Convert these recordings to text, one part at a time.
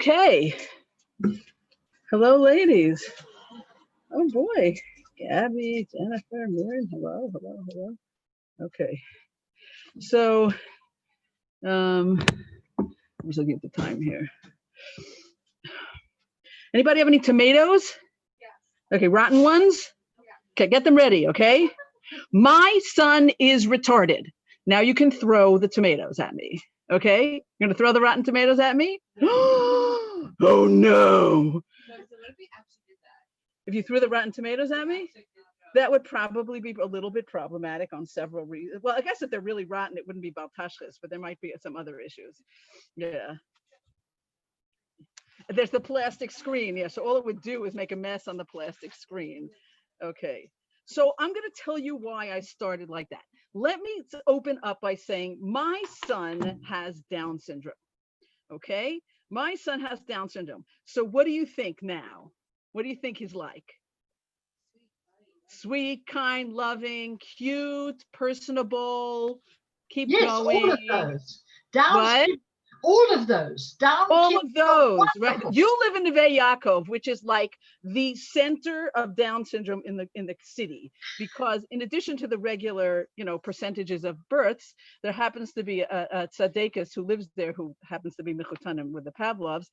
Okay. Hello, ladies. Oh boy. Gabby, Jennifer, Miriam. Hello, hello, hello. Okay. So, I'm just looking at the time here. Anybody have any tomatoes? Okay, rotten ones? Okay, get them ready, okay? My son is retarded. Now you can throw the tomatoes at me, okay? You're gonna throw the rotten tomatoes at me? Oh no! If you threw the rotten tomatoes at me, that would probably be a little bit problematic on several reasons. Well, I guess if they're really rotten, it wouldn't be baltashkas, but there might be some other issues. Yeah. There's the plastic screen. Yeah, so all it would do is make a mess on the plastic screen. Okay. So I'm going to tell you why I started like that. Let me open up by saying my son has Down syndrome. Okay? My son has Down syndrome. So what do you think now? What do you think he's like? Sweet, kind, loving, cute, personable. Keep going. All of those. Down. What? All of those. Down. All of those, right? You live in Neve Yaakov, which is like the center of Down syndrome in the city, because in addition to the regular, percentages of births, there happens to be a tzaddikus who lives there, who happens to be Mechutanim with the Pavlovs,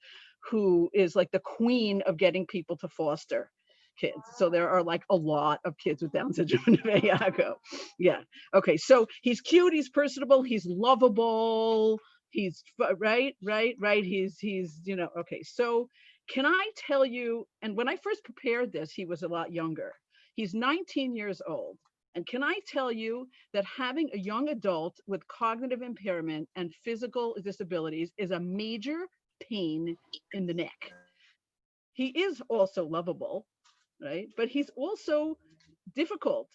who is like the queen of getting people to foster kids. So there are like a lot of kids with Down syndrome in Neve Yaakov. Yeah. Okay. So he's cute. He's personable. He's lovable. He's right. He's, okay. So can I tell you, and when I first prepared this, he was a lot younger. He's 19 years old. And can I tell you that having a young adult with cognitive impairment and physical disabilities is a major pain in the neck. He is also lovable, right? But he's also difficult.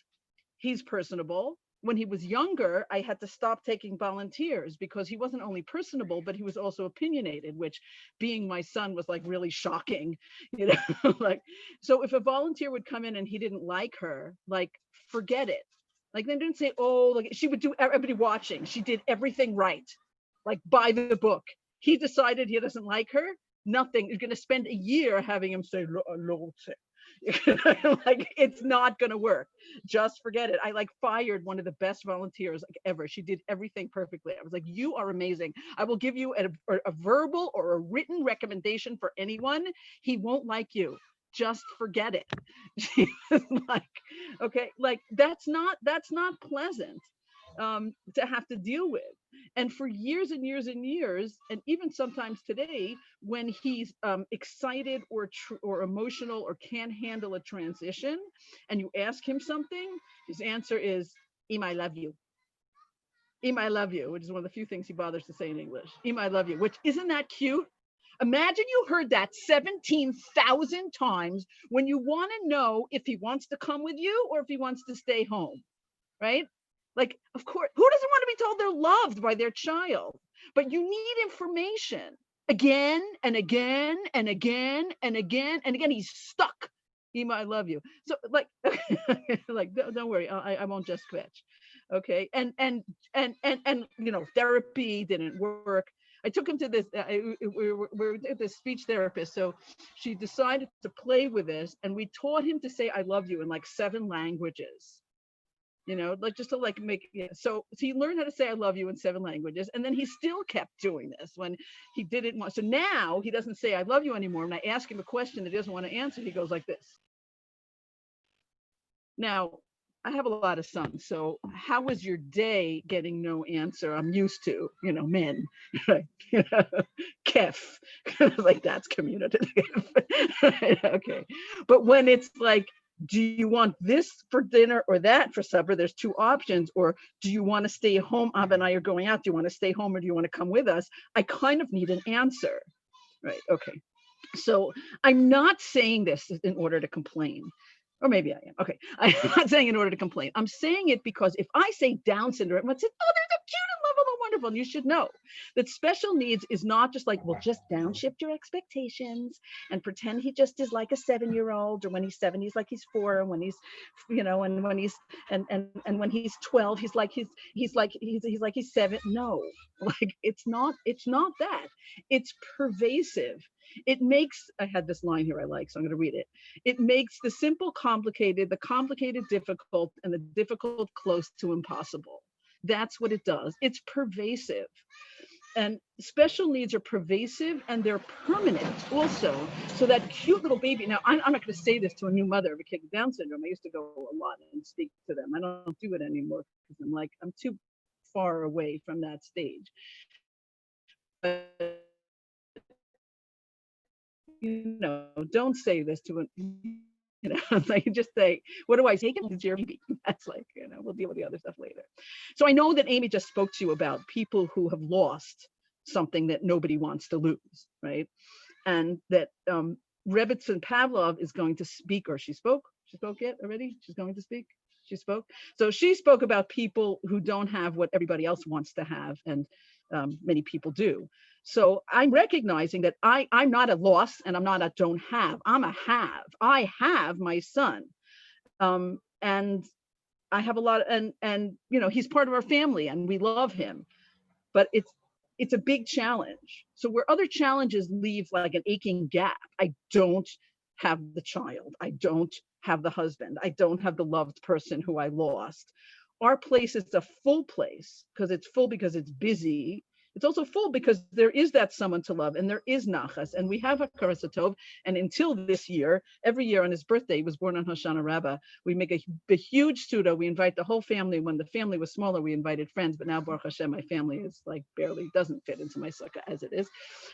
He's personable. When he was younger, I had to stop taking volunteers because he wasn't only personable, but he was also opinionated, which being my son was like really shocking, like, so if a volunteer would come in and he didn't like her, like, forget it. Like, they didn't say, oh, like, she would do, everybody watching, she did everything right, like by the book. He decided he doesn't like her, nothing. You're going to spend a year having him say, like, it's not gonna work. Just forget it. I like fired one of the best volunteers like ever. She did everything perfectly. I was like, you are amazing. I will give you a verbal or a written recommendation for anyone. He won't like you. Just forget it. She was like, okay, like that's not pleasant to have to deal with. And for years and years and years, and even sometimes today, when he's excited or emotional or can't handle a transition, and you ask him something, his answer is, Im, I love you. Im, I love you, which is one of the few things he bothers to say in English. Im, I love you, which isn't that cute? Imagine you heard that 17,000 times when you want to know if he wants to come with you or if he wants to stay home, right? Like, of course, who doesn't want to be told they're loved by their child? But you need information again and again and again and again and again. He's stuck. Ema, I love you. So like, like, don't worry, I won't just quetch. Okay, and therapy didn't work. I took him to this. We were this speech therapist, so she decided to play with this, and we taught him to say "I love you" in like 7 languages. Like just to like make, so he learned how to say I love you in 7 languages, and then he still kept doing this when he didn't want. So now he doesn't say I love you anymore. When I ask him a question that he doesn't want to answer, he goes like this. Now, I have a lot of sons, so how was your day getting no answer? I'm used to, men, right? Kef, like that's communicative. Okay, but when it's like, do you want this for dinner or that for supper? There's 2 options. Or do you want to stay home? Ab and I are going out. Do you want to stay home or do you want to come with us? I kind of need an answer, right? Okay. So I'm not saying this in order to complain, or maybe I am. Okay. I'm not saying in order to complain. I'm saying it because if I say Down syndrome, let's say, oh, there's a cute and lovable one wonderful. And you should know that special needs is not just like, well, just downshift your expectations and pretend he just is like a 7-year-old, or when he's 7, he's like he's 4, and when he's, and when he's, and when he's 12, he's like he's 7. No, like it's not that. It's pervasive. It makes, I had this line here I like, so I'm going to read it. It makes the simple complicated, the complicated difficult, and the difficult close to impossible. That's what it does. It's pervasive. And special needs are pervasive, and they're permanent also. So that cute little baby, now I'm not going to say this to a new mother of a kid with Down syndrome. I used to go a lot and speak to them. I don't do it anymore because I'm too far away from that stage. But, don't say this to like just say, what do I take? It's your baby. That's like, we'll deal with the other stuff later. So I know that Amy just spoke to you about people who have lost something that nobody wants to lose, right? And that Rbzn Pavlov is going to speak, or she spoke yet already? She's going to speak? She spoke. So she spoke about people who don't have what everybody else wants to have, and many people do. So I'm recognizing that I'm not a loss, and I'm not a don't have. I'm a have. I have my son, and I have a lot, and he's part of our family, and we love him. But it's a big challenge. So where other challenges leave like an aching gap, I don't have the child, I don't have the husband, I don't have the loved person who I lost. Our place is a full place because it's full because it's busy. It's also full because there is that someone to love, and there is nachas, and we have a Hakaras Hatov. And until this year, every year on his birthday, he was born on Hoshana Rabbah, we make a huge Suda. We invite the whole family. When the family was smaller, we invited friends, but now Baruch Hashem, my family is like barely doesn't fit into my sukkah as it is.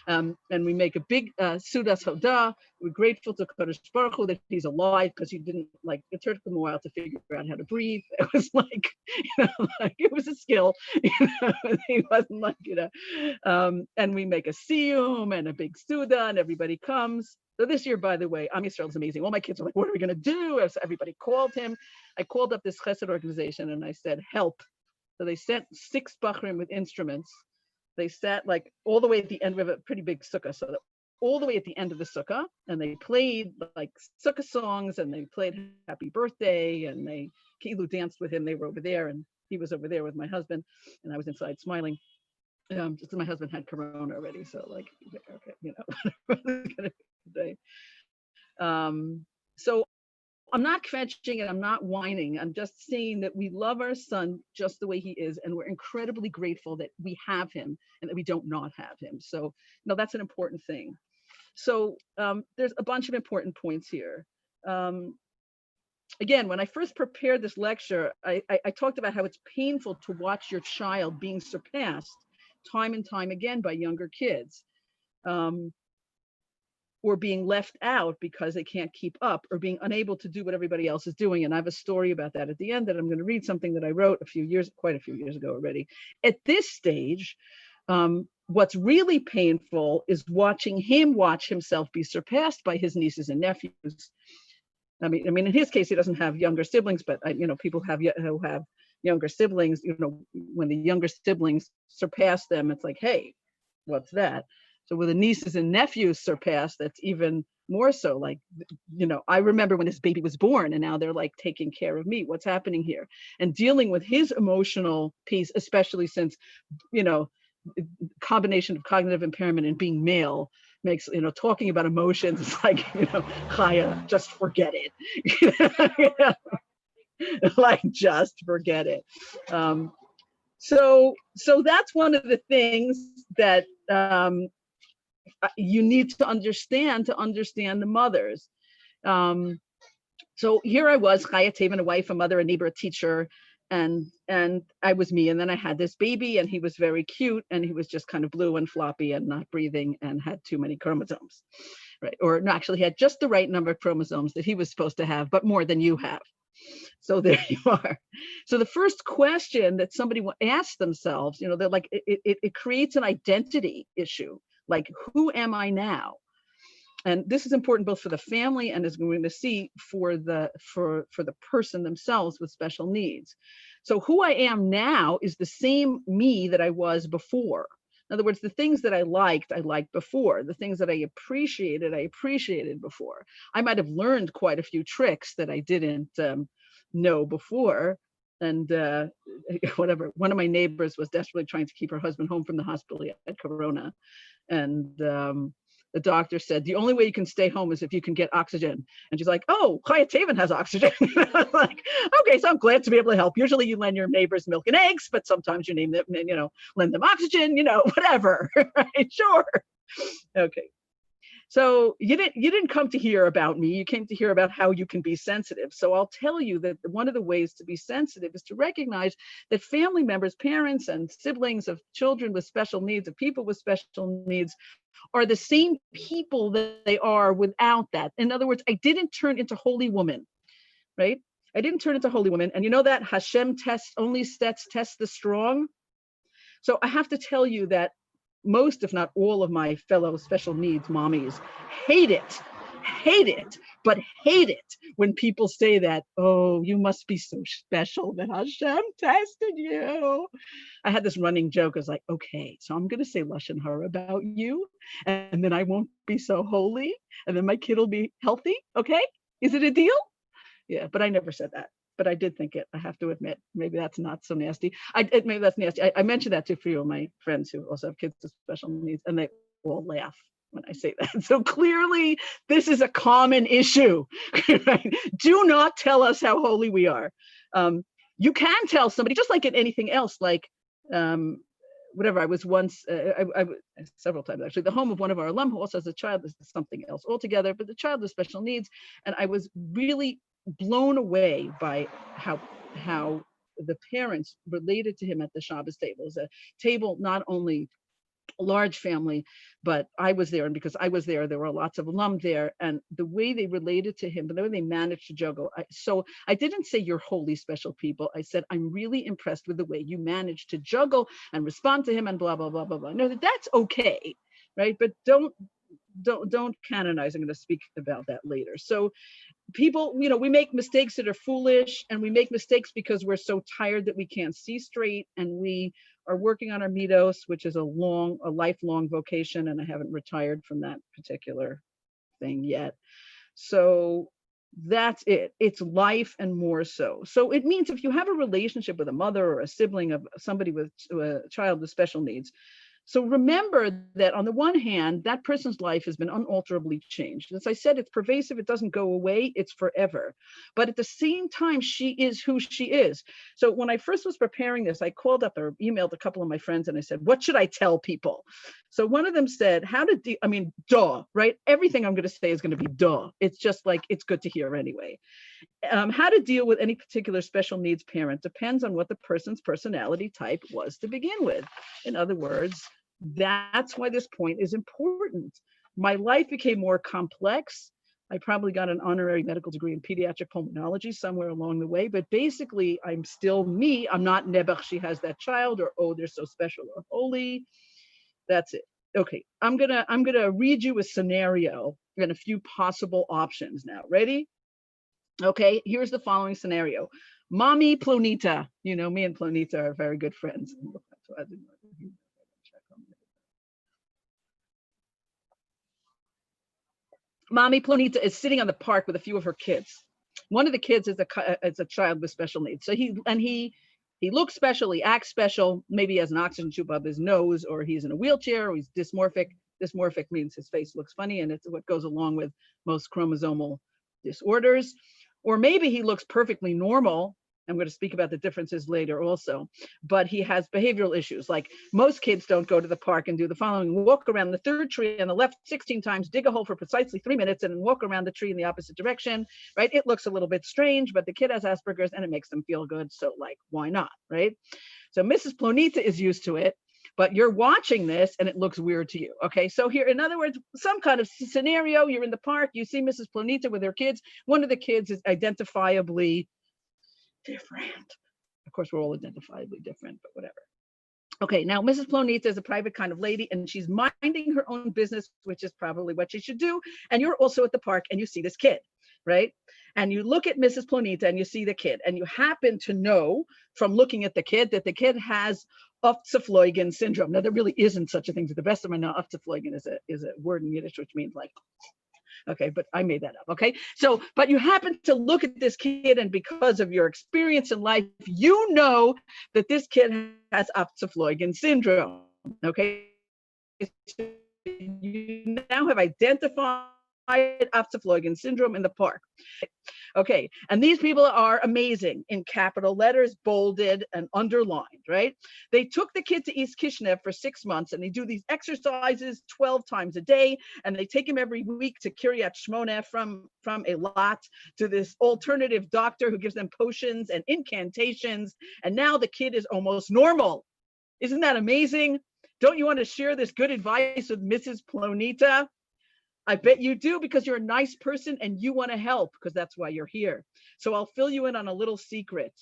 And we make a big Sudas Hodah. We're grateful to Kadosh Baruch Hu that he's alive, because he didn't, like, it took him a while to figure out how to breathe. It was like, like it was a skill. He wasn't like, and we make a siyum and a big suda, and everybody comes. So this year, by the way, Am Yisrael is amazing. All my kids are like, what are we going to do? So everybody called him. I called up this chesed organization and I said, help. So they sent 6 bachrim with instruments. They sat like all the way at the end of a pretty big sukkah. So all the way at the end of the sukkah, and they played like sukkah songs, and they played happy birthday, and they Kilu danced with him. They were over there, and he was over there with my husband, and I was inside smiling. Just my husband had corona already, so like, okay, so I'm not kvetching and I'm not whining. I'm just saying that we love our son just the way he is, and we're incredibly grateful that we have him and that we don't not have him. So that's an important thing. So there's a bunch of important points here. Again, when I first prepared this lecture, I talked about how it's painful to watch your child being surpassed time and time again by younger kids, or being left out because they can't keep up, or being unable to do what everybody else is doing. And I have a story about that at the end, that I'm going to read something that I wrote quite a few years ago already. At this stage, what's really painful is watching him watch himself be surpassed by his nieces and nephews. I mean, in his case, he doesn't have younger siblings, but people who have younger siblings, when the younger siblings surpass them, it's like, hey, what's that? So with the nieces and nephews surpassed, that's even more so. Like, I remember when this baby was born, and now they're like taking care of me. What's happening here? And dealing with his emotional piece, especially since, combination of cognitive impairment and being male makes, talking about emotions, it's like, Chaya, just forget it. Like, just forget it. So that's one of the things that you need to understand the mothers. So here I was, Chaya, Tavin, a wife, a mother, a neighbor, a teacher, and I was me. And then I had this baby, and he was very cute, and he was just kind of blue and floppy and not breathing and had too many chromosomes, right? Or no, actually, he had just the right number of chromosomes that he was supposed to have, but more than you have. So there you are. So the first question that somebody will ask themselves, they're like, it creates an identity issue. Like, who am I now? And this is important both for the family and, as we're going to see, for the person themselves with special needs. So who I am now is the same me that I was before. In other words, the things that I liked before. The things that I appreciated before. I might have learned quite a few tricks that I didn't know before. And whatever, one of my neighbors was desperately trying to keep her husband home from the hospital. He had corona. And the doctor said, the only way you can stay home is if you can get oxygen. And she's like, oh, Tavin has oxygen. Like, okay, so I'm glad to be able to help. Usually you lend your neighbors milk and eggs, but sometimes you name them, lend them oxygen, whatever, right? Sure. Okay. So you didn't come to hear about me. You came to hear about how you can be sensitive. So I'll tell you that one of the ways to be sensitive is to recognize that family members, parents and siblings of children with special needs, of people with special needs, are the same people that they are without that. In other words, I didn't turn into holy woman, right? I didn't turn into holy woman. And you know that Hashem tests the strong. So I have to tell you that most, if not all, of my fellow special needs mommies hate it when people say that, oh, you must be so special that Hashem tested you. I had this running joke. I was like, okay, so I'm going to say Lashon Hara about you, and then I won't be so holy, and then my kid will be healthy. Okay, is it a deal? Yeah, but I never said that. But I did think it, I have to admit. Maybe that's not so nasty. Maybe that's nasty. I mentioned that to a few of my friends who also have kids with special needs, and they all laugh when I say that. So clearly, this is a common issue. Right? Do not tell us how holy we are. You can tell somebody, just like in anything else, like whatever. I was once, I several times actually, the home of one of our alum who also has a child. This is something else altogether, but the child with special needs, and I was really blown away by how the parents related to him at the Shabbos table. It was a table not only a large family, but I was there, and because I was there were lots of alum there, and the way they related to him, but the way they managed to juggle. So I didn't say you're holy special people. I said I'm really impressed with the way you managed to juggle and respond to him and blah blah blah blah blah. No, that's okay, right? But don't canonize. I'm going to speak about that later. So people, we make mistakes that are foolish, and we make mistakes because we're so tired that we can't see straight, and we are working on our midos, which is a lifelong vocation, and I haven't retired from that particular thing yet. So that's it. It's life and more so. So it means if you have a relationship with a mother or a sibling of somebody with a child with special needs, so remember that on the one hand, that person's life has been unalterably changed. As I said, it's pervasive, it doesn't go away, it's forever. But at the same time, she is who she is. So when I first was preparing this, I called up or emailed a couple of my friends and I said, what should I tell people? So one of them said, duh, right? Everything I'm going to say is going to be duh. It's just like, it's good to hear anyway. How to deal with any particular special needs parent depends on what the person's personality type was to begin with. In other words, that's why this point is important. My life became more complex. I probably got an honorary medical degree in pediatric pulmonology somewhere along the way, but basically I'm still me. I'm not Nebuch, she has that child, or oh, they're so special or holy. That's it. Okay, I'm gonna read you a scenario and a few possible options now. Ready? Okay, here's the following scenario. Mommy Plonita, me and Plonita are very good friends. Mommy Plonita is sitting on the park with a few of her kids. One of the kids is a child with special needs. So he looks special, he acts special, maybe he has an oxygen tube up his nose, or he's in a wheelchair, or he's dysmorphic. Dysmorphic means his face looks funny, and it's what goes along with most chromosomal disorders. Or maybe he looks perfectly normal. I'm going to speak about the differences later also, but he has behavioral issues. Like most kids don't go to the park and do the following: walk around the third tree on the left 16 times, dig a hole for precisely 3 minutes, and then walk around the tree in the opposite direction, right? It looks a little bit strange, but the kid has Asperger's and it makes them feel good. So like, why not, right? So Mrs. Plonita is used to it, but you're watching this and it looks weird to you. Okay, so here, in other words, some kind of scenario, you're in the park, you see Mrs. Plonita with her kids. One of the kids is identifiably different. Of course, we're all identifiably different, but whatever. Okay, now Mrs. Plonita is a private kind of lady, and she's minding her own business, which is probably what she should do. And you're also at the park and you see this kid. right? And you look at Mrs. Plonita and you see the kid, and you happen to know from looking at the kid that the kid has Rbzn syndrome. Now, there really isn't such a thing, to the best of my knowledge. Rbzn is a word in Yiddish which means like, okay, but I made that up. Okay, so but you happen to look at this kid, and because of your experience in life, you know that this kid has Rbzn syndrome. Okay, so you now have identified Rbzn syndrome in the park. Okay, and these people are amazing, in capital letters, bolded and underlined, right? They took the kid to East Kishinev for 6 months, and they do these exercises 12 times a day, and they take him every week to Kiryat Shmona from a lot to this alternative doctor who gives them potions and incantations, and now the kid is almost normal. Isn't that amazing? Don't you want to share this good advice with Mrs. Plonita? I bet you do, because you're a nice person and you want to help, because that's why you're here. So I'll fill you in on a little secret.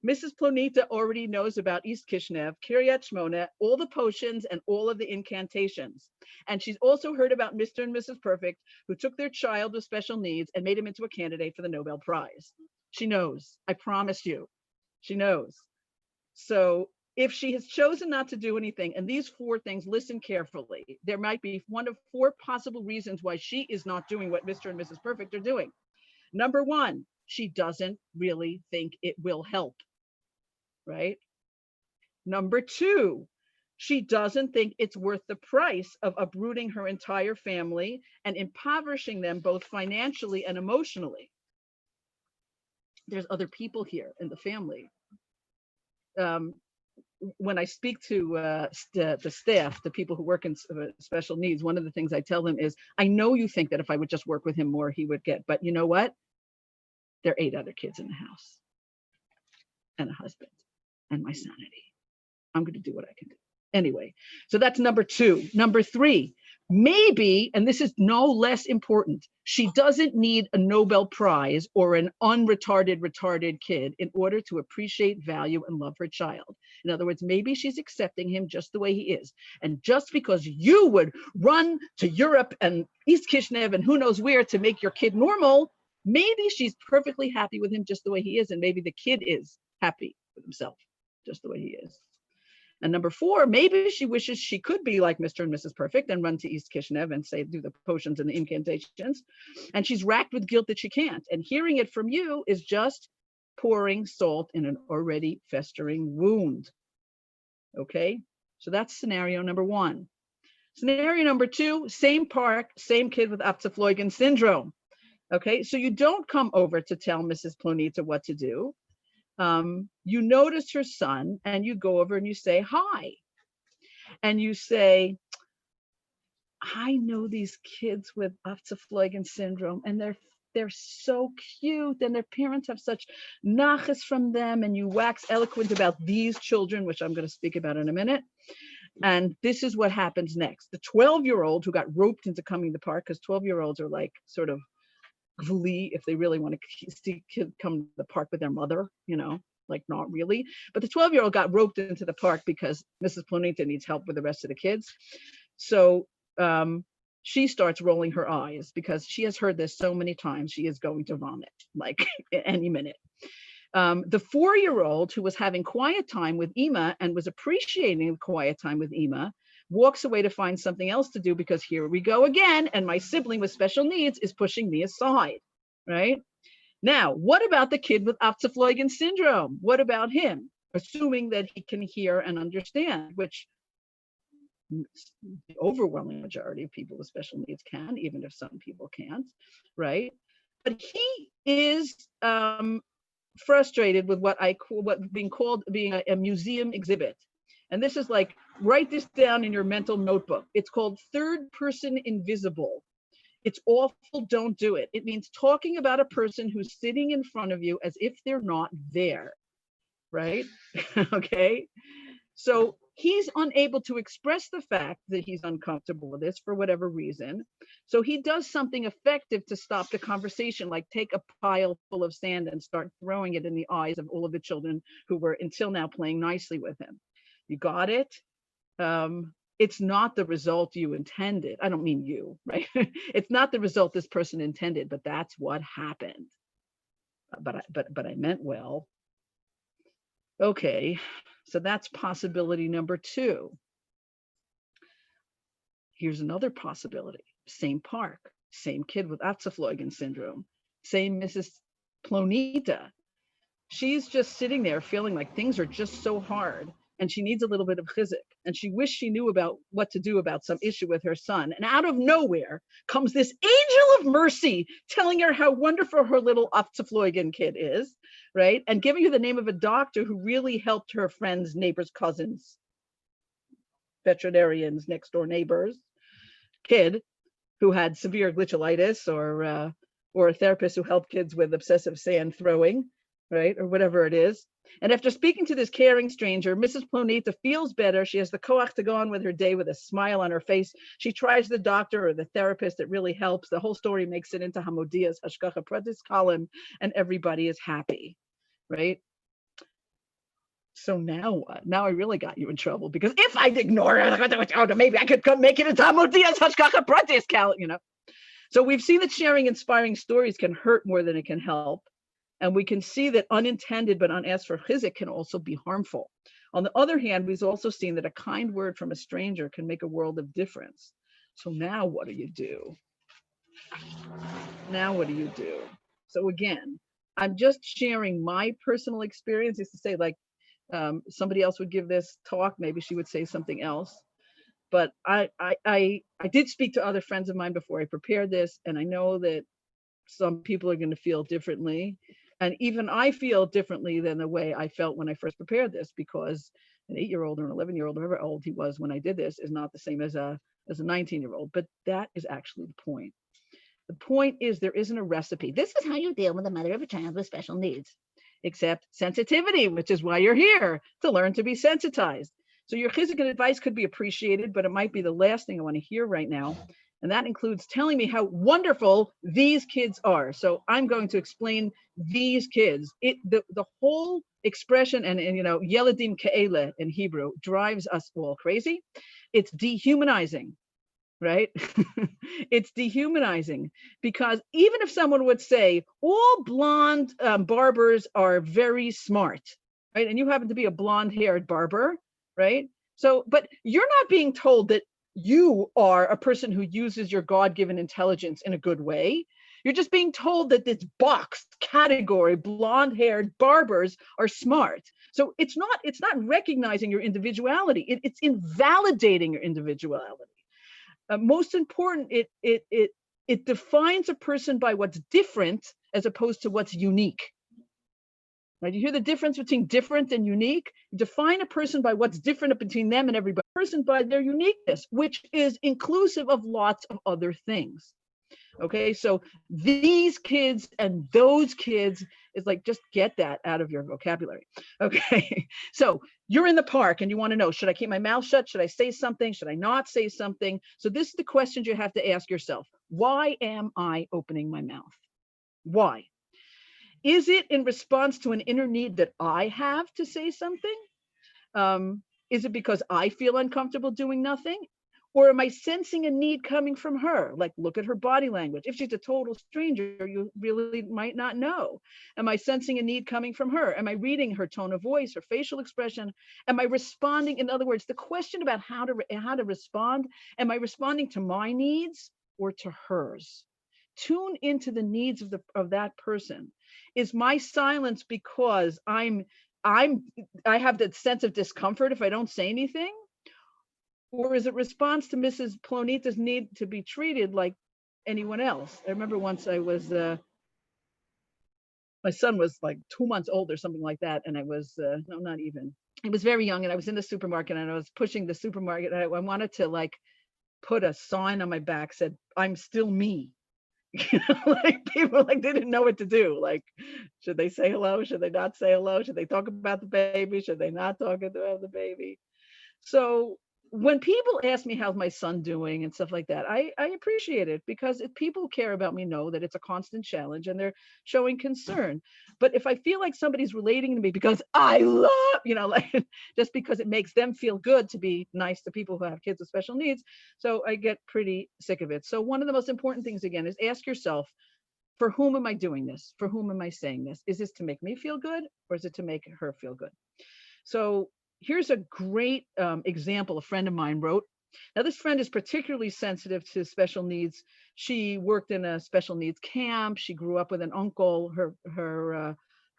Mrs. Plonita already knows about East Kishinev, Kiryat Shmona, all the potions and all of the incantations. And she's also heard about Mr. and Mrs. Perfect, who took their child with special needs and made him into a candidate for the Nobel Prize. She knows. I promise you. She knows. So if she has chosen not to do anything, and these 4 things, listen carefully, there might be one of 4 possible reasons why she is not doing what Mr. and Mrs. Perfect are doing. Number 1, she doesn't really think it will help, right? Number 2, she doesn't think it's worth the price of uprooting her entire family and impoverishing them both financially and emotionally. There's other people here in the family. When I speak to the staff, the people who work in special needs, one of the things I tell them is, I know you think that if I would just work with him more, he would get, but you know what? There are 8 other kids in the house and a husband and my sanity. I'm going to do what I can do. Anyway, so that's number 2. Number 3, maybe, and this is no less important, she doesn't need a Nobel Prize or an retarded kid in order to appreciate, value, and love her child. In other words, maybe she's accepting him just the way he is. And just because you would run to Europe and East Kishinev and who knows where to make your kid normal, maybe she's perfectly happy with him just the way he is. And maybe the kid is happy with himself just the way he is. And number 4, maybe she wishes she could be like Mr. and Mrs. Perfect and run to East Kishinev and say, do the potions and the incantations. And she's racked with guilt that she can't. And hearing it from you is just pouring salt in an already festering wound. Okay, so that's scenario number 1. Scenario number 2, same park, same kid with Rbzn syndrome. Okay, so you don't come over to tell Mrs. Plonita what to do. You notice her son and you go over and you say hi. And you say, I know these kids with Rbzn syndrome, and they're so cute, and their parents have such nachas from them, and you wax eloquent about these children, which I'm going to speak about in a minute. And this is what happens next. The 12-year-old who got roped into coming to the park, because 12-year-olds are like sort of glee if they really want to see kids come to the park with their mother, you know, like not really. But the 12-year-old got roped into the park because Mrs. Plonita needs help with the rest of the kids. So she starts rolling her eyes because she has heard this so many times. She is going to vomit like any minute. The 4-year-old who was having quiet time with Ima and was appreciating the quiet time with Ima walks away to find something else to do, because here we go again, and my sibling with special needs is pushing me aside, right? Now, what about the kid with Rbzn syndrome? What about him? Assuming that he can hear and understand, which the overwhelming majority of people with special needs can, even if some people can't, right? But he is frustrated with what being called a museum exhibit. And this is like, write this down in your mental notebook. It's called third person invisible. It's awful, don't do it. It means talking about a person who's sitting in front of you as if they're not there, right? Okay. So he's unable to express the fact that he's uncomfortable with this for whatever reason. So he does something effective to stop the conversation, like take a pile full of sand and start throwing it in the eyes of all of the children who were until now playing nicely with him. You got it? it's not the result you intended. I don't mean you, right? It's not the result this person intended, but that's what happened. But I meant well. Okay, so that's possibility number 2. Here's another possibility. Same park, same kid with Atzafloigen syndrome, same Mrs. Plonita. She's just sitting there feeling like things are just so hard, and she needs a little bit of chizik, and she wished she knew about what to do about some issue with her son. And out of nowhere comes this angel of mercy telling her how wonderful her little Atzafloigen kid is, right? And giving her the name of a doctor who really helped her friends, neighbors, cousins, veterinarians, next door neighbors, kid who had severe glycolitis, or a therapist who helped kids with obsessive sand throwing, right, or whatever it is. And after speaking to this caring stranger, Mrs. Plonita feels better. She has the koach to go on with her day with a smile on her face. She tries the doctor or the therapist. It really helps. The whole story makes it into Hamodia's Hashgacha Pratis column, and everybody is happy, right? So now what? Now I really got you in trouble, because if I'd ignore it, maybe I could make it into Hamodia's Hashgacha Pratis column, you know. So we've seen that sharing inspiring stories can hurt more than it can help. And we can see that unintended but unasked for chizik can also be harmful. On the other hand, we've also seen that a kind word from a stranger can make a world of difference. So now what do you do? Now what do you do? So again, I'm just sharing my personal experiences to say, like, somebody else would give this talk, maybe she would say something else. But I did speak to other friends of mine before I prepared this, and I know that some people are going to feel differently. And even I feel differently than the way I felt when I first prepared this, because an 8-year-old or an 11-year-old, however old he was when I did this, is not the same as a 19-year-old. But that is actually the point. The point is, there isn't a recipe. This is how you deal with the mother of a child with special needs, except sensitivity, which is why you're here, to learn to be sensitized. So your chizik and advice could be appreciated, but it might be the last thing I want to hear right now. And that includes telling me how wonderful these kids are. So I'm going to explain these kids. The whole expression, and you know, yeladim ke'ele in Hebrew, drives us all crazy. It's dehumanizing, right? It's dehumanizing, because even if someone would say all blonde barbers are very smart, right? And you happen to be a blonde-haired barber, right? So, but you're not being told that you are a person who uses your God-given intelligence in a good way. You're just being told that this box category, blonde-haired barbers, are smart. So it's not recognizing your individuality. It's invalidating your individuality. Most important, it defines a person by what's different as opposed to what's unique. Right? You hear the difference between different and unique? Define a person by what's different between them and everybody. A person by their uniqueness, which is inclusive of lots of other things. Okay, so these kids and those kids is like, just get that out of your vocabulary. Okay, so you're in the park and you want to know, should I keep my mouth shut? Should I say something? Should I not say something? So this is the questions you have to ask yourself. Why am I opening my mouth? Why? Is it in response to an inner need that I have to say something? Is it because I feel uncomfortable doing nothing? Or am I sensing a need coming from her? Like, look at her body language. If she's a total stranger, you really might not know. Am I sensing a need coming from her? Am I reading her tone of voice, her facial expression? Am I responding? In other words, the question about how to respond, am I responding to my needs or to hers? Tune into the needs of that person. Is my silence because I have that sense of discomfort if I don't say anything? Or is it response to Mrs. Plonita's need to be treated like anyone else? I remember once I was, my son was like 2 months old or something like that. And I was, no, not even. He was very young, and I was in the supermarket and I was pushing the supermarket. I wanted to like put a sign on my back said, "I'm still me." Like people like they didn't know what to do. Like, should they say hello? Should they not say hello? Should they talk about the baby? Should they not talk about the baby? So when people ask me how's my son doing and stuff like that, I appreciate it, because if people who care about me know that it's a constant challenge and they're showing concern. But if I feel like somebody's relating to me because I love, like just because it makes them feel good to be nice to people who have kids with special needs, so I get pretty sick of it. So one of the most important things, again, is ask yourself, for whom am I doing this? For whom am I saying this? Is this to make me feel good, or is it to make her feel good? So here's a great example a friend of mine wrote. Now, this friend is particularly sensitive to special needs. She worked in a special needs camp. She grew up with an uncle. Her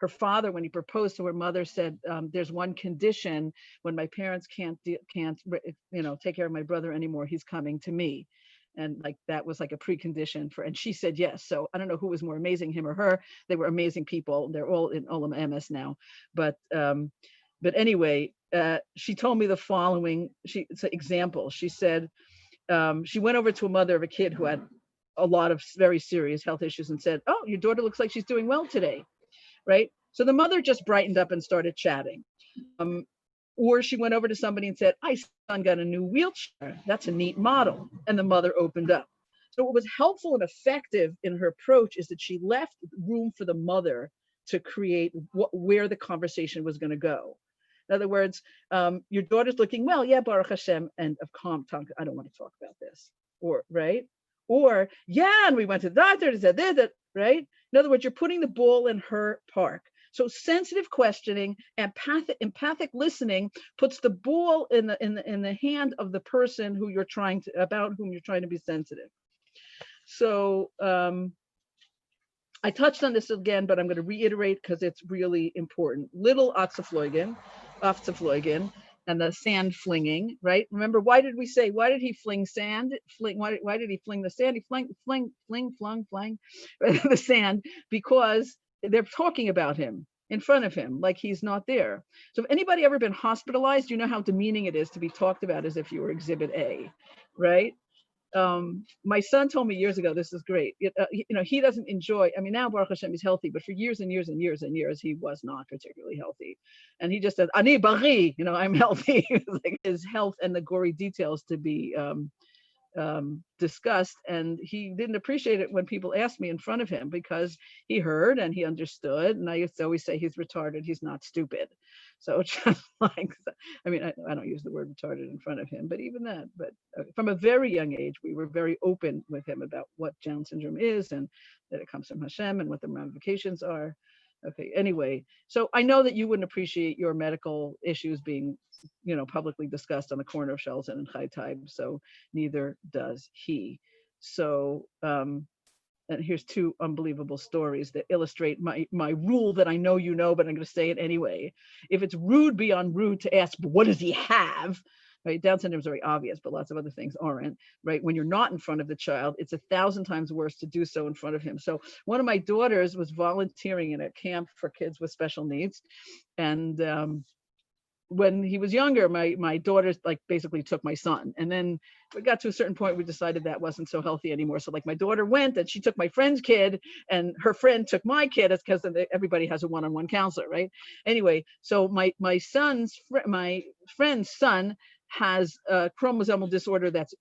father, when he proposed to her mother, said, "There's one condition: when my parents can't take care of my brother anymore, he's coming to me." And like that was like a precondition for, and she said yes. So I don't know who was more amazing, him or her. They were amazing people. They're all in Olam MS now, but anyway, she told me the following. It's an example. She said she went over to a mother of a kid who had a lot of very serious health issues and said, "Oh, your daughter looks like she's doing well today," right? So the mother just brightened up and started chatting. Or she went over to somebody and said, "My son got a new wheelchair. That's a neat model." And the mother opened up. So what was helpful and effective in her approach is that she left room for the mother to create where the conversation was going to go. In other words, your daughter's looking well, yeah, Baruch Hashem, and of calm tongue, I don't want to talk about this, or right, or yeah, and we went to the doctor and said that, right? In other words, you're putting the ball in her park. So sensitive questioning, empathic listening puts the ball in the hand of the person whom you're trying to be sensitive. So I touched on this again, but I'm going to reiterate because it's really important. Little Atzafloigen, and the sand flinging, right? Remember, why did he fling sand? Why did he fling the sand? He flung the sand because they're talking about him in front of him, like he's not there. So if anybody ever been hospitalized, you know how demeaning it is to be talked about as if you were Exhibit A, right? My son told me years ago, this is great. He doesn't enjoy, now Baruch Hashem, he's healthy, but for years and years and years and years, he was not particularly healthy. And he just said, "Ani bari," I'm healthy. Like his health and the gory details to be discussed, and he didn't appreciate it when people asked me in front of him, because he heard and he understood, and I used to always say he's retarded, he's not stupid. So just like, I don't use the word retarded in front of him, but even that, but from a very young age, we were very open with him about what Down syndrome is and that it comes from Hashem and what the ramifications are. Okay, anyway, so I know that you wouldn't appreciate your medical issues being publicly discussed on the corner of Shells and Chai Taib, so neither does he. So and here's two unbelievable stories that illustrate my rule that I know you know, but I'm going to say it anyway. If it's rude beyond rude to ask, but what does he have? Right? Down syndrome is very obvious, but lots of other things aren't, right? When you're not in front of the child, it's 1,000 times worse to do so in front of him. So one of my daughters was volunteering in a camp for kids with special needs. And when he was younger, my daughters basically took my son. And then we got to a certain point, we decided that wasn't so healthy anymore. So my daughter went and she took my friend's kid, and her friend took my kid. It's because everybody has a one-on-one counselor, right? Anyway, so my friend's son has a chromosomal disorder that's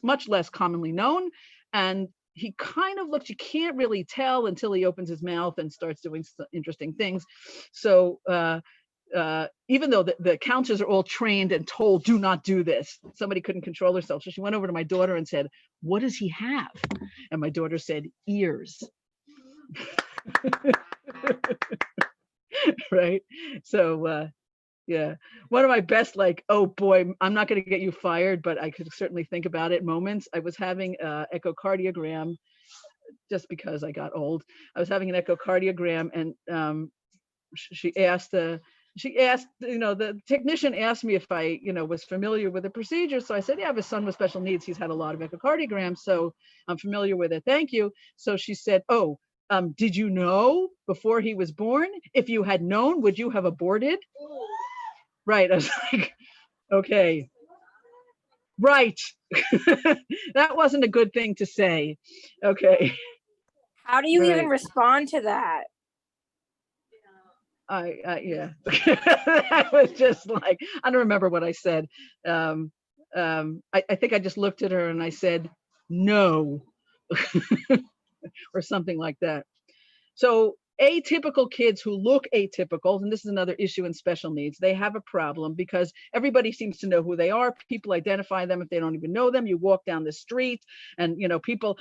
much less commonly known. And he kind of looks, you can't really tell until he opens his mouth and starts doing interesting things. So even though the counselors are all trained and told, do not do this, somebody couldn't control herself. So she went over to my daughter and said, "What does he have?" And my daughter said, "Ears." Right? So yeah, one of my best, oh boy, I'm not going to get you fired, but I could certainly think about it moments. I was having an echocardiogram just because I got old. I was having an echocardiogram, and she asked, the technician asked me if I, was familiar with the procedure. So I said, yeah, I have a son with special needs. He's had a lot of echocardiograms, so I'm familiar with it. Thank you. So she said, "Oh, did you know before he was born? If you had known, would you have aborted?" Right. I was like, okay. Right. That wasn't a good thing to say. Okay. How do you even respond to that? Yeah. I was just I don't remember what I said. I think I just looked at her and I said, no, or something like that. So atypical kids who look atypical, and this is another issue in special needs, they have a problem because everybody seems to know who they are. People identify them if they don't even know them. You walk down the street and, people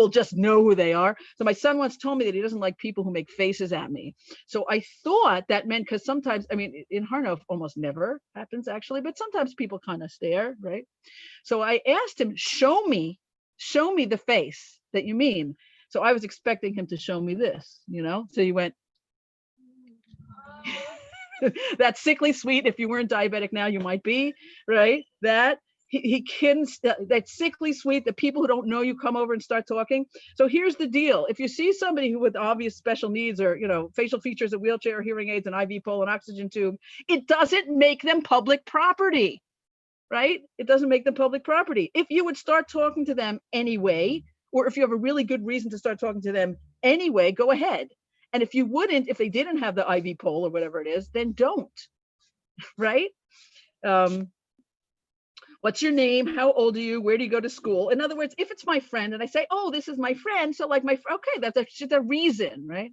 just know who they are. So my son once told me that he doesn't like people who make faces at me. So I thought that meant, because sometimes, I mean, in Harnov almost never happens actually, but sometimes people kind of stare, right? So I asked him, show me the face that you mean. So I was expecting him to show me this, So he went, that sickly sweet. If you weren't diabetic now, you might be, right? That he can, that sickly sweet, the people who don't know you come over and start talking. So here's the deal. If you see somebody who with obvious special needs or, facial features, a wheelchair, hearing aids, an IV pole, an oxygen tube, it doesn't make them public property, right? It doesn't make them public property. If you would start talking to them anyway, or if you have a really good reason to start talking to them anyway, go ahead. And if you wouldn't, if they didn't have the IV pole or whatever it is, then don't, right? What's your name? How old are you? Where do you go to school? In other words, if it's my friend and I say, oh, this is my friend, so like okay, that's just a reason, right?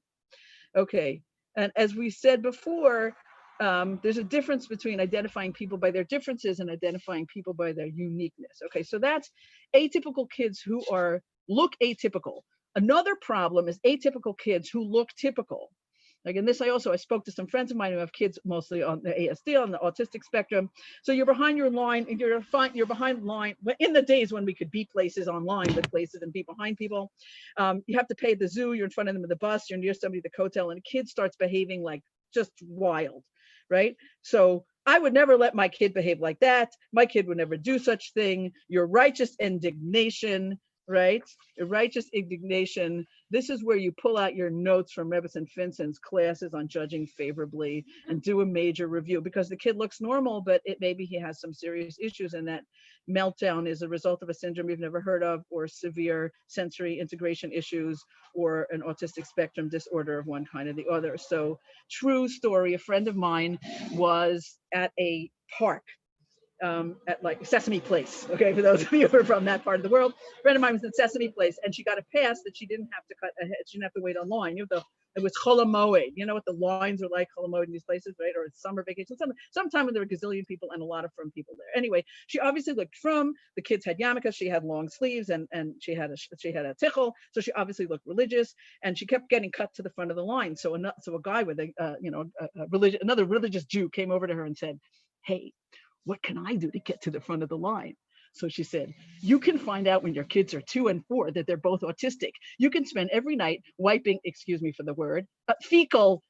Okay, and as we said before, there's a difference between identifying people by their differences and identifying people by their uniqueness. Okay, so that's atypical kids who look atypical. Another problem is atypical kids who look typical. Again, this I spoke to some friends of mine who have kids mostly on the ASD, on the autistic spectrum. So you're behind your line, and you're behind line. In the days when we could be places online with places and be behind people, you have to pay the zoo. You're in front of them in the bus. You're near somebody at the hotel, and a kid starts behaving like just wild, right? So I would never let my kid behave like that. My kid would never do such thing. Your righteous indignation, right? Your righteous indignation. This is where you pull out your notes from Rbzn Vincent's classes on judging favorably and do a major review, because the kid looks normal, but maybe he has some serious issues, and that meltdown is a result of a syndrome you've never heard of, or severe sensory integration issues, or an autistic spectrum disorder of one kind or the other. So true story, a friend of mine was at a park at like Sesame Place. Okay, for those of you who are from that part of the world, a friend of mine was in Sesame Place, and she got a pass that she didn't have to cut ahead. She didn't have to wait online. It was Chol Hamoed. You know what the lines are like, Chol Hamoed in these places, right? Or it's summer vacation. Sometime when there were a gazillion people and a lot of from people there. Anyway, she obviously looked from. The kids had yarmulkes. She had long sleeves, and she had a tichel. So she obviously looked religious, and she kept getting cut to the front of the line. So a guy with another religious Jew came over to her and said, "Hey, what can I do to get to the front of the line?" So she said, you can find out when your kids are 2 and 4 that they're both autistic. You can spend every night wiping, excuse me for the word, fecal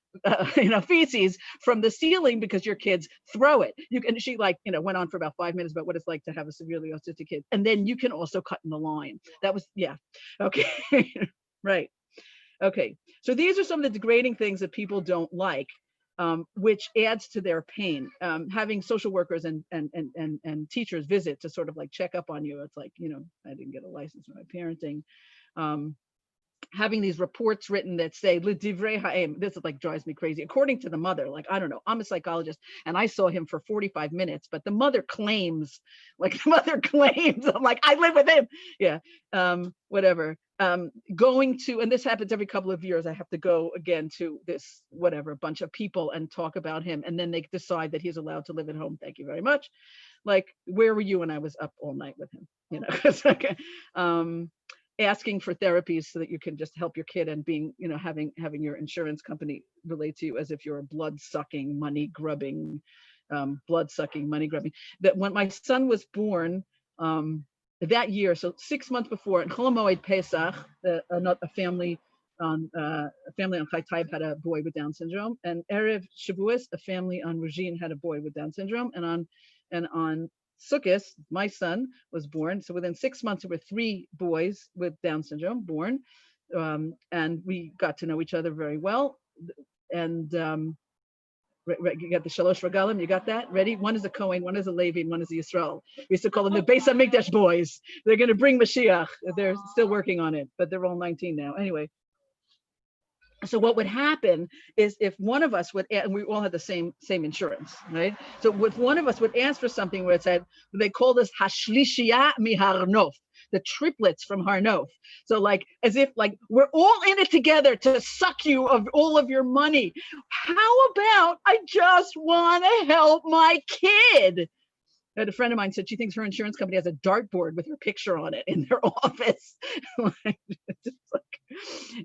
feces from the ceiling because your kids throw it. She went on for about 5 minutes about what it's like to have a severely autistic kid. And then you can also cut in the line. That was, yeah. Okay. Right. Okay. So these are some of the degrading things that people don't like. Which adds to their pain. Having social workers and teachers visit to sort of like check up on you. It's like, I didn't get a license for my parenting. Having these reports written that say, "L'divrei ha'em," this is like drives me crazy. According to the mother, like, I don't know, I'm a psychologist and I saw him for 45 minutes, but the mother claims, I'm like, I live with him. Yeah, whatever. Going to, and this happens every couple of years, I have to go again to this, whatever, bunch of people and talk about him. And then they decide that he's allowed to live at home. Thank you very much. Like, where were you when I was up all night with him? Asking for therapies so that you can just help your kid, and being, having your insurance company relate to you as if you're a blood-sucking, money-grubbing. That when my son was born, that year, so 6 months before, in Chol Hamoed Pesach, a family on Chai Taib had a boy with Down syndrome, and Erev Shavuos, a family on Rbzn had a boy with Down syndrome, and on Sukkot, my son was born. So within 6 months, there were 3 boys with Down syndrome born, and we got to know each other very well. And you got the Shalosh Regalim, you got that? Ready? One is a Kohen, one is a Levi, and one is a Yisrael. We used to call them the Beis HaMikdash boys. They're going to bring Mashiach. They're still working on it, but they're all 19 now. Anyway. So what would happen is if one of us would, and we all had the same insurance, right? So if one of us would ask for something where it said, they call this hashlishiya miharnof, the triplets from Harnof. So like, as if like, we're all in it together to suck you of all of your money. How about I just want to help my kid? And a friend of mine said she thinks her insurance company has a dartboard with her picture on it in their office.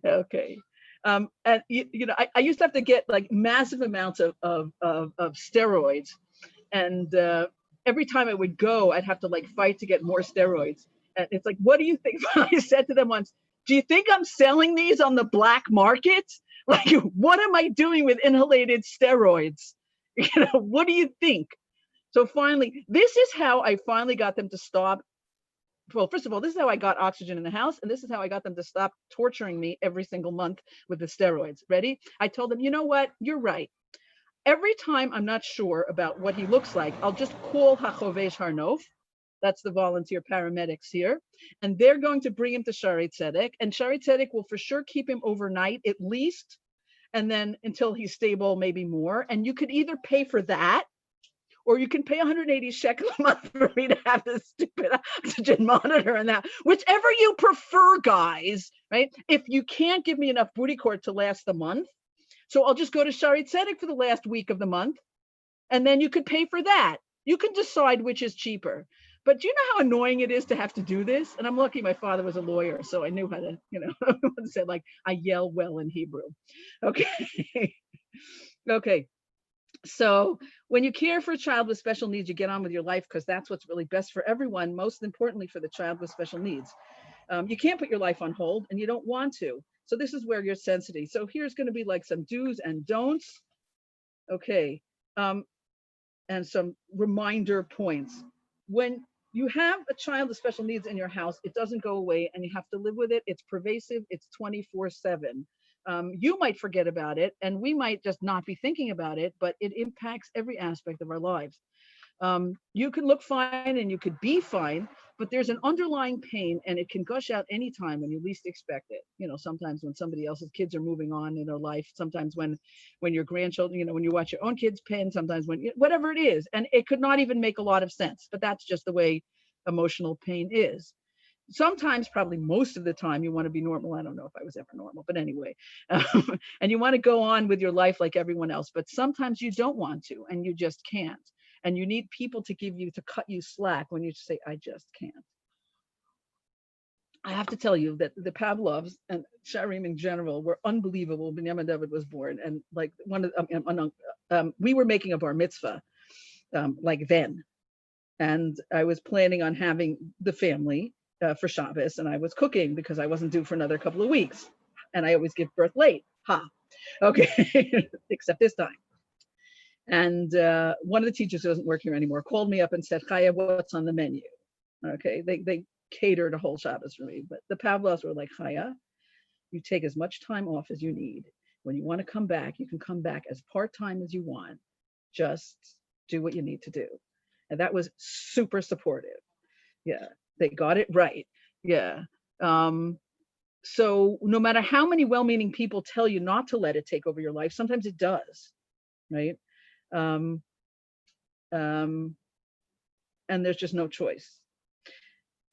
Okay. And you know, I used to have to get like massive amounts of steroids, and every time I would go, I'd have to like fight to get more steroids. And it's like, what do you think? I said to them once, do you think I'm selling these on the black market? Like, what am I doing with inhalated steroids? You know, what do you think? So finally, this is how I finally got them to stop. Well, first of all, this is how I got oxygen in the house, and this is how I got them to stop torturing me every single month with the steroids. Ready? I told them, you know what? You're right. Every time I'm not sure about what he looks like, I'll just call Hachovesh Harnof. That's the volunteer paramedics here. And they're going to bring him to Shari Tzedek. And Shari Tzedek will for sure keep him overnight at least. And then until he's stable, maybe more. And you could either pay for that, or you can pay 180 shekel a month for me to have this stupid oxygen monitor and that, whichever you prefer, guys, right? If you can't give me enough booty cord to last the month, so I'll just go to Shari Tzedek for the last week of the month, and then you could pay for that. You can decide which is cheaper. But do you know how annoying it is to have to do this? And I'm lucky my father was a lawyer, so I knew how to, you know, said like, I yell well in Hebrew. Okay. Okay. So when you care for a child with special needs, you get on with your life because that's what's really best for everyone, most importantly for the child with special needs. You can't put your life on hold, and you don't want to. So this is where you're sensitive. So here's going to be like some do's and don'ts. Okay. And some reminder points. When you have a child with special needs in your house, it doesn't go away and you have to live with it. It's pervasive. It's 24/7. You might forget about it, and we might just not be thinking about it, but it impacts every aspect of our lives. You can look fine and you could be fine, but there's an underlying pain, and it can gush out anytime when you least expect it. You know, sometimes when somebody else's kids are moving on in their life, sometimes when your grandchildren, you know, when you watch your own kids pain, sometimes when whatever it is, and it could not even make a lot of sense, but that's just the way emotional pain is. Sometimes, probably most of the time, you want to be normal. I don't know if I was ever normal, but anyway, and you want to go on with your life like everyone else, but sometimes you don't want to, and you just can't. And you need people to cut you slack when you say, I just can't. I have to tell you that the Pavlovs and Sharim in general were unbelievable. Benjamin David was born, and like we were making a bar mitzvah, like then, and I was planning on having the family for Shabbos, and I was cooking because I wasn't due for another couple of weeks, and I always give birth late. Okay, except this time. And one of the teachers who doesn't work here anymore called me up and said, Chaya, what's on the menu? Okay, they catered a whole Shabbos for me, but the Pavlovs were like, Chaya, you take as much time off as you need. When you want to come back, you can come back as part-time as you want. Just do what you need to do. And that was super supportive. Yeah, they got it right. Yeah. So no matter how many well-meaning people tell you not to let it take over your life, sometimes it does, right? And there's just no choice.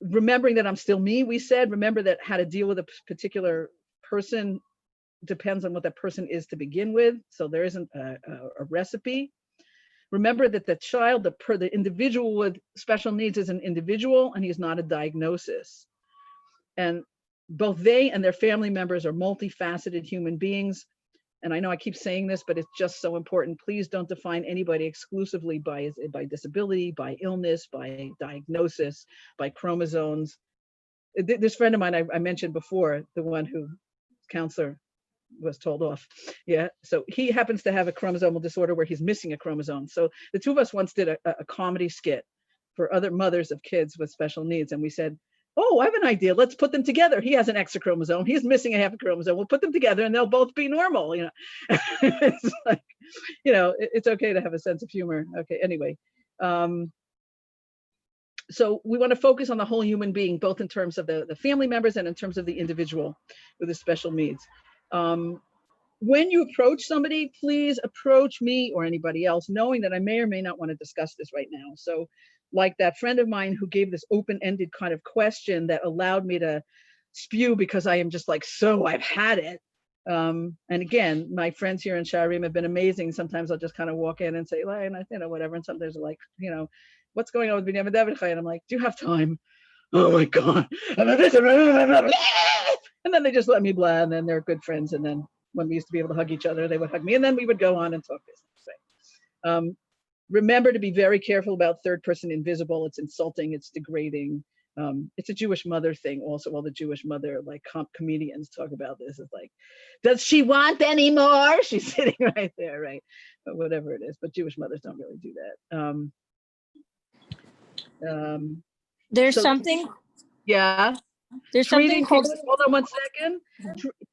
Remembering that I'm still me, we said, remember that how to deal with a particular person depends on what that person is to begin with. So there isn't a recipe. Remember that the child, the individual with special needs is an individual, and he's not a diagnosis. And both they and their family members are multifaceted human beings. And I know I keep saying this, but it's just so important. Please don't define anybody exclusively by disability, by illness, by diagnosis, by chromosomes. This friend of mine I mentioned before, the one who counselor was told off. Yeah, so he happens to have a chromosomal disorder where he's missing a chromosome. So the two of us once did a comedy skit for other mothers of kids with special needs. And we said, oh, I have an idea. Let's put them together. He has an extra chromosome. He's missing a half a chromosome. We'll put them together and they'll both be normal. You know, it's like, you know, it's okay to have a sense of humor. Okay, anyway. So we want to focus on the whole human being, both in terms of the family members and in terms of the individual with the special needs. when you approach somebody, please approach me or anybody else, knowing that I may or may not want to discuss this right now. So like that friend of mine who gave this open-ended kind of question that allowed me to spew because I am just like, so I've had it. And again, my friends here in Sharim have been amazing. Sometimes I'll just kind of walk in and say, whatever. And sometimes they're like, what's going on with Binyamin David? And I'm like, do you have time? Oh my God. And then they just let me blah, and then they're good friends. And then when we used to be able to hug each other, they would hug me, and then we would go on and talk business. Remember to be very careful about third person invisible. It's insulting, it's degrading. It's a Jewish mother thing also. All the Jewish mother like comedians talk about this. It's like, does she want any more? She's sitting right there, right? But whatever it is, but Jewish mothers don't really do that. There's something. Yeah. There's Treating something people, hold on one second.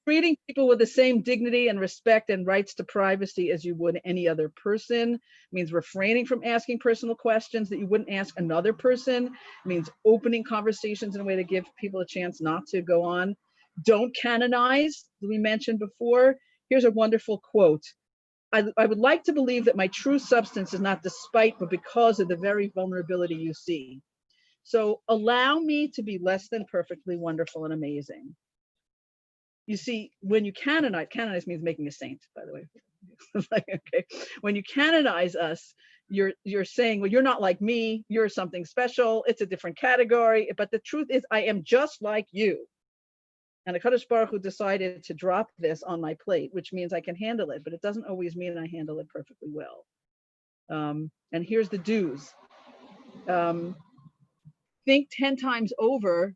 Treating people with the same dignity and respect and rights to privacy as you would any other person means refraining from asking personal questions that you wouldn't ask another person. Means opening conversations in a way to give people a chance not to go on. Don't canonize, as we mentioned before. Here's a wonderful quote. I would like to believe that my true substance is not despite, but because of the very vulnerability you see. So allow me to be less than perfectly wonderful and amazing. You see, when you canonize means making a saint, by the way. Like, okay, when you canonize us, you're saying, well, you're not like me, you're something special, it's a different category. But the truth is, I am just like you. And HaKadosh Baruch Hu decided to drop this on my plate, which means I can handle it, but it doesn't always mean I handle it perfectly well. And here's the do's. Think 10 times over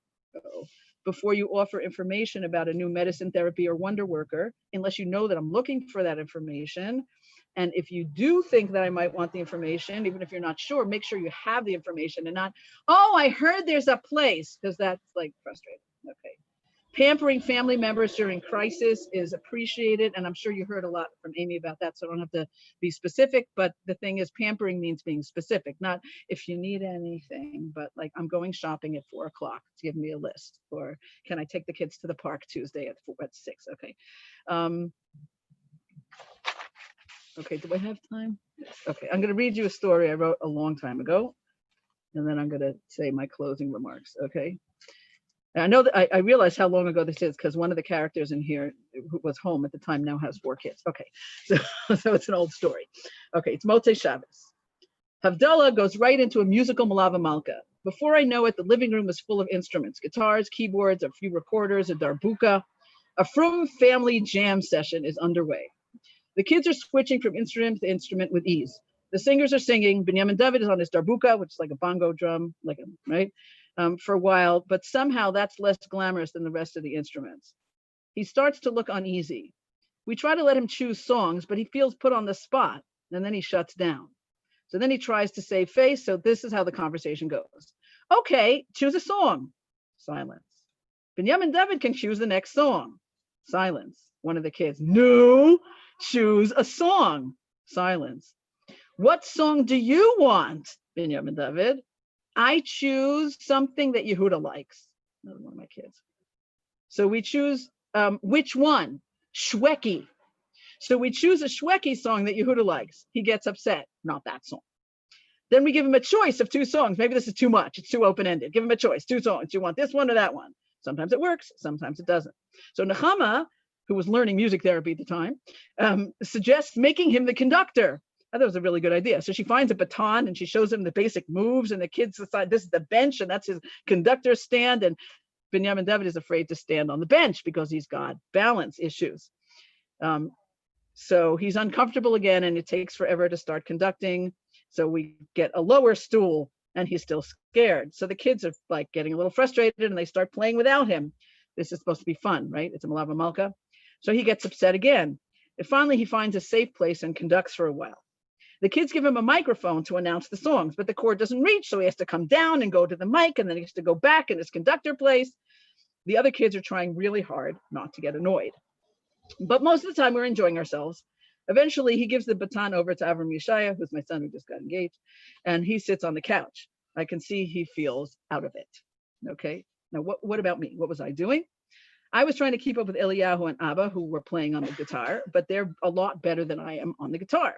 before you offer information about a new medicine, therapy, or wonder worker, unless you know that I'm looking for that information. And if you do think that I might want the information, even if you're not sure, make sure you have the information and not, oh, I heard there's a place, because that's like frustrating. Okay. Pampering family members during crisis is appreciated. And I'm sure you heard a lot from Amy about that, so I don't have to be specific. But the thing is, pampering means being specific, not if you need anything, but like, I'm going shopping at 4 o'clock, give me a list. Or can I take the kids to the park Tuesday at 6? Okay. Okay, do I have time? Okay, I'm going to read you a story I wrote a long time ago, and then I'm going to say my closing remarks, okay? And I know that I realize how long ago this is because one of the characters in here who was home at the time now has 4 kids. Okay, so it's an old story. Okay, it's Motzei Shabbos. Havdalah goes right into a musical Malava Malka. Before I know it, the living room is full of instruments, guitars, keyboards, a few recorders, a darbuka. A Frum family jam session is underway. The kids are switching from instrument to instrument with ease. The singers are singing. Binyamin David is on his darbuka, which is like a bongo drum, right? For a while, but somehow that's less glamorous than the rest of the instruments. He starts to look uneasy. We try to let him choose songs, but he feels put on the spot, and then he shuts down. So then he tries to save face, so this is how the conversation goes. Okay, choose a song. Silence. Binyamin David can choose the next song. Silence. One of the kids, no, choose a song. Silence. What song do you want, Binyamin David? I choose something that Yehuda likes. Another one of my kids. So we choose, which one? Shweki. So we choose a Shweki song that Yehuda likes. He gets upset. Not that song. Then we give him a choice of 2 songs. Maybe this is too much. It's too open-ended. Give him a choice. 2 songs. You want this one or that one? Sometimes it works. Sometimes it doesn't. So Nechama, who was learning music therapy at the time, suggests making him the conductor. I thought it was a really good idea. So she finds a baton and she shows him the basic moves, and the kids decide this is the bench and that's his conductor stand. And Binyamin David is afraid to stand on the bench because he's got balance issues. So he's uncomfortable again, and it takes forever to start conducting. So we get a lower stool and he's still scared. So the kids are like getting a little frustrated and they start playing without him. This is supposed to be fun, right? It's a Malava Malka. So he gets upset again. And finally, he finds a safe place and conducts for a while. The kids give him a microphone to announce the songs, but the cord doesn't reach, so he has to come down and go to the mic, and then he has to go back in his conductor place. The other kids are trying really hard not to get annoyed. But most of the time, we're enjoying ourselves. Eventually, he gives the baton over to Avram Yeshaya, who's my son who just got engaged, and he sits on the couch. I can see he feels out of it. Okay, now what about me? What was I doing? I was trying to keep up with Eliyahu and Abba, who were playing on the guitar, but they're a lot better than I am on the guitar.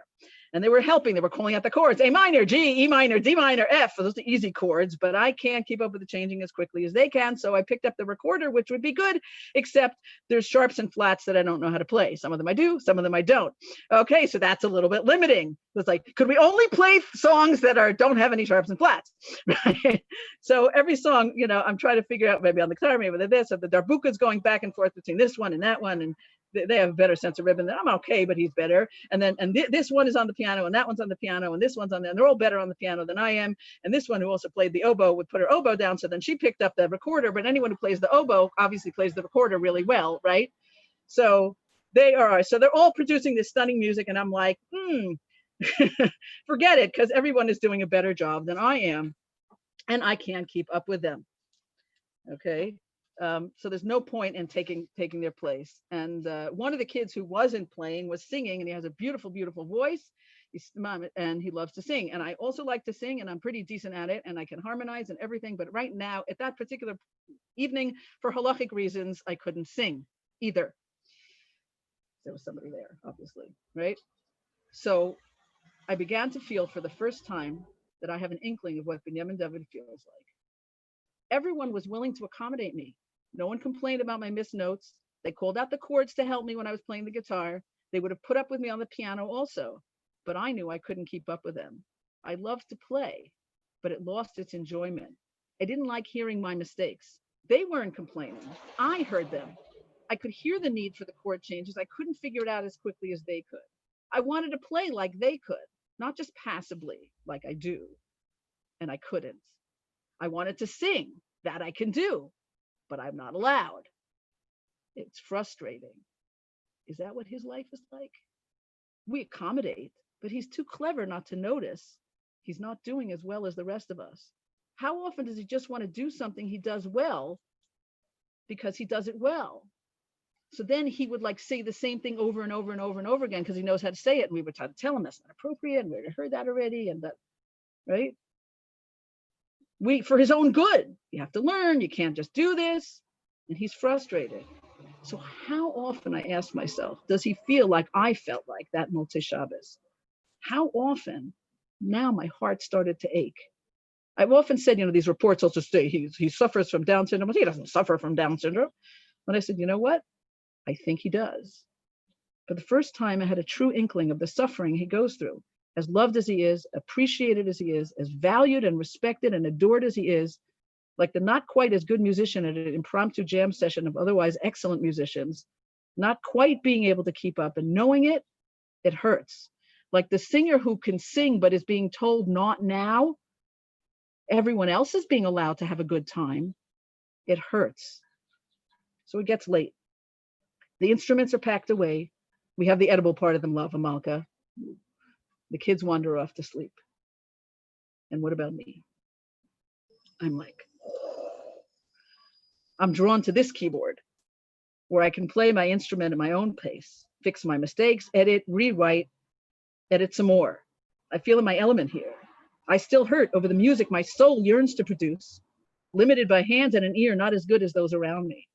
And they were helping. They were calling out the chords: A minor, G, E minor, D minor, F. Those are easy chords, but I can't keep up with the changing as quickly as they can. So I picked up the recorder, which would be good, except there's sharps and flats that I don't know how to play. Some of them I do, some of them I don't. Okay, so that's a little bit limiting. It's like, could we only play songs that don't have any sharps and flats? Right? So every song, I'm trying to figure out, maybe on the guitar, maybe this, or the darbuka's going back and forth between this one and that one, and they have a better sense of rhythm than I'm okay, but he's better. And then this one is on the piano, and that one's on the piano, and this one's on there, and they're all better on the piano than I am. And this one, who also played the oboe, would put her oboe down, so then she picked up the recorder. But anyone who plays the oboe obviously plays the recorder really well, right? So they're all producing this stunning music, and I'm like, forget it, because everyone is doing a better job than I am, and I can't keep up with them. Okay. So there's no point in taking their place. And one of the kids who wasn't playing was singing, and he has a beautiful, beautiful voice. And he loves to sing. And I also like to sing, and I'm pretty decent at it, and I can harmonize and everything. But right now, at that particular evening, for halachic reasons, I couldn't sing either. There was somebody there, obviously, right? So I began to feel for the first time that I have an inkling of what Binyamin David feels like. Everyone was willing to accommodate me. No one complained about my missed notes. They called out the chords to help me when I was playing the guitar. They would have put up with me on the piano also, but I knew I couldn't keep up with them. I loved to play, but it lost its enjoyment. I didn't like hearing my mistakes. They weren't complaining. I heard them. I could hear the need for the chord changes. I couldn't figure it out as quickly as they could. I wanted to play like they could, not just passively like I do, and I couldn't. I wanted to sing, that I can do, but I'm not allowed. It's frustrating. Is that what his life is like? We accommodate, but he's too clever not to notice he's not doing as well as the rest of us. How often does he just want to do something he does well because he does it well? So then he would say the same thing over and over and over and over again because he knows how to say it. And we would try to tell him that's not appropriate, and we heard that already, and that, right? For his own good, you have to learn, you can't just do this. And he's frustrated. So how often, I ask myself, does he feel like I felt like that Motzei Shabbos? How often now my heart started to ache? I've often said, these reports also say he suffers from Down syndrome. He doesn't suffer from Down syndrome. But I said, you know what? I think he does. For the first time, I had a true inkling of the suffering he goes through. As loved as he is, appreciated as he is, as valued and respected and adored as he is, like the not quite as good musician at an impromptu jam session of otherwise excellent musicians, not quite being able to keep up and knowing it, it hurts. Like the singer who can sing but is being told not now, everyone else is being allowed to have a good time, it hurts. So it gets late. The instruments are packed away. We have the edible part of them, Lava Malka. The kids wander off to sleep. And what about me? I'm drawn to this keyboard where I can play my instrument at my own pace, fix my mistakes, edit, rewrite, edit some more. I feel in my element here. I still hurt over the music my soul yearns to produce, limited by hands and an ear not as good as those around me.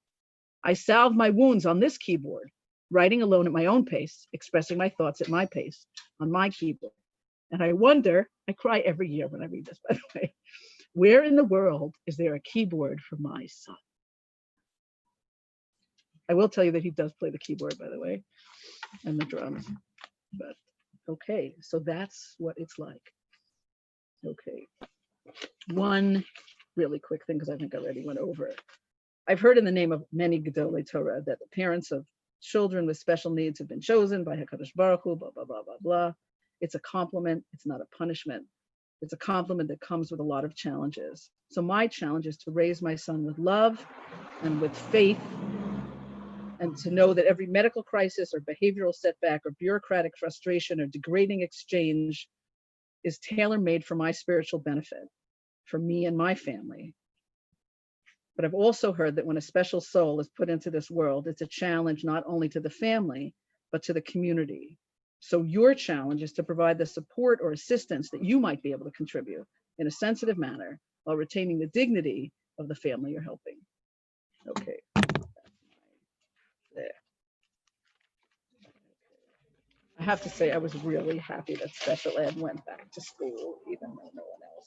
I salve my wounds on this keyboard, writing alone at my own pace, expressing my thoughts at my pace on my keyboard. And I wonder, I cry every year when I read this, by the way, where in the world is there a keyboard for my son? I will tell you that he does play the keyboard, by the way, and the drums. But okay, so that's what it's like. Okay, one really quick thing, because I think I already went over it. I've heard in the name of many Gedolei Torah that the parents of children with special needs have been chosen by HaKadosh Baruch Hu, blah, blah, blah, blah, blah. It's a compliment. It's not a punishment. It's a compliment that comes with a lot of challenges. So my challenge is to raise my son with love and with faith, and to know that every medical crisis or behavioral setback or bureaucratic frustration or degrading exchange is tailor-made for my spiritual benefit, for me and my family. But I've also heard that when a special soul is put into this world, it's a challenge not only to the family, but to the community. So your challenge is to provide the support or assistance that you might be able to contribute in a sensitive manner while retaining the dignity of the family you're helping. Okay. have to say I was really happy that special ed went back to school, even though